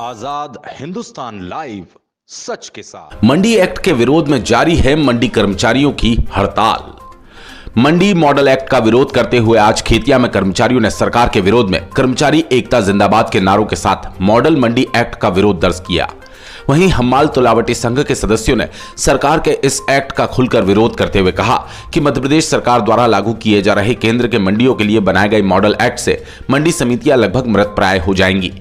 आजाद Hindustan live, सच के साथ। मंडी act के विरोध में जारी है मंडी कर्मचारियों की हड़ताल। मंडी मॉडल एक्ट का विरोध करते हुए आज खेतिया में कर्मचारियों ने सरकार के विरोध में कर्मचारी एकता जिंदाबाद के नारों के साथ मॉडल मंडी एक्ट का विरोध दर्ज किया। वहीं हम्माल तुलावटी संघ के सदस्यों ने सरकार के इस एक्ट का खुलकर विरोध करते हुए कहा कि मध्य प्रदेश सरकार द्वारा लागू किए जा रहे केंद्र के मंडियों के लिए बनाए गए मॉडल एक्ट से मंडी समितियां लगभग मृतप्राय हो जाएंगी।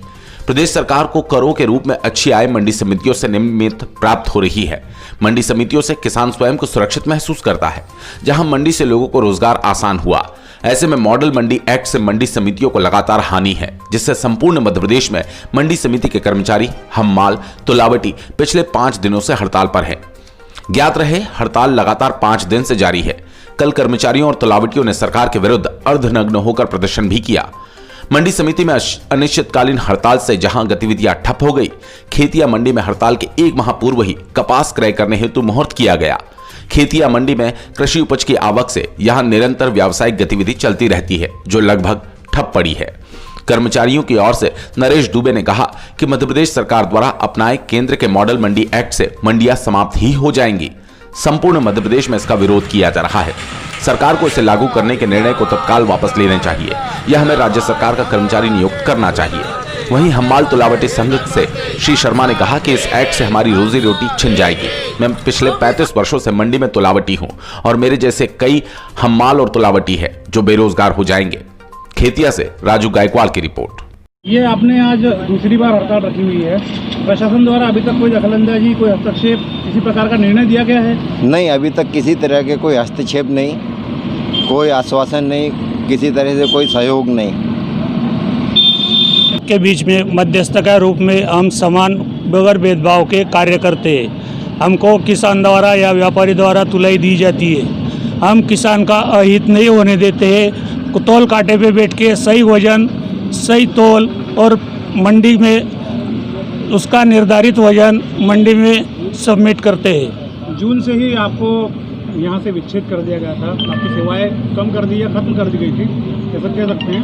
प्रदेश सरकार को करों के रूप में अच्छी आय मंडी समितियों से नियमित प्राप्त हो रही है। मंडी समितियों से किसान स्वयं को सुरक्षित महसूस करता है। जहां मंडी से लोगों को रोजगार आसान हुआ, ऐसे में मॉडल मंडी एक्ट से मंडी समितियों को लगातार हानि है, जिससे संपूर्ण मध्य प्रदेश में मंडी समिति के कर्मचारी हम्माल तुलावटी पिछले 5 दिनों से हड़ताल पर हैं। ज्ञात रहे, हड़ताल लगातार 5 दिन से जारी है। कल कर्मचारियों और तुलावटियों ने सरकार के विरुद्ध अर्धनग्न होकर प्रदर्शन भी किया। मंडी समिति में अनिश्चितकालीन हड़ताल से जहां गतिविधियां ठप हो गई, खेतिया मंडी में हड़ताल के 1 माह पूर्व ही कपास क्रय करने हेतु मुहूर्त किया गया। खेतिया मंडी में कृषि उपज की आवक से यहां निरंतर व्यावसायिक गतिविधि चलती रहती है, जो लगभग ठप पड़ी है। कर्मचारियों की ओर से नरेश दुबे ने कहा कि मध्य प्रदेश सरकार द्वारा अपनाए केंद्र के मॉडल मंडी एक्ट से मंडियां समाप्त ही हो जाएंगी। संपूर्ण मध्य प्रदेश में इसका विरोध किया जा रहा है। सरकार को इसे लागू करने के निर्णय को तत्काल वापस लेना चाहिए या हमें राज्य सरकार का कर्मचारी नियुक्त करना चाहिए। वहीं हम्माल तुलावटी संघ से श्री शर्मा ने कहा कि इस एक्ट से हमारी रोजी रोटी छिन जाएगी। मैं पिछले 35 वर्षों से मंडी में तुलावटी हूं और मेरे जैसे कई हम्माल और तुलावटी है जो बेरोजगार हो जाएंगे। खेतिया से राजू गायकवाड़ की रिपोर्ट। ये आपने आज दूसरी बार हड़ताल रखी हुई है। प्रशासन द्वारा अभी तक कोई दखलंदाजी, कोई हस्तक्षेप, किसी प्रकार का निर्णय दिया गया है? नहीं, अभी तक किसी तरह के कोई हस्तक्षेप नहीं, कोई आश्वासन नहीं, किसी तरह से कोई सहयोग नहीं। के बीच में मध्यस्थ के रूप में हम समान बगैर भेदभाव के कार्य करते हैं। हमको किसान द्वारा या व्यापारी द्वारा तुलाई दी जाती है। हम किसान का अहित नहीं होने देते हैं। तौल कांटे पे बैठ के सही वजन, सही तौल और मंडी में उसका निर्धारित वजन मंडी में सबमिट करते हैं। जून से ही आपको यहाँ से विच्छेद कर दिया गया था। आपकी सेवाएं कम कर दी या खत्म कर दी गई थी, कैसे कह सकते हैं?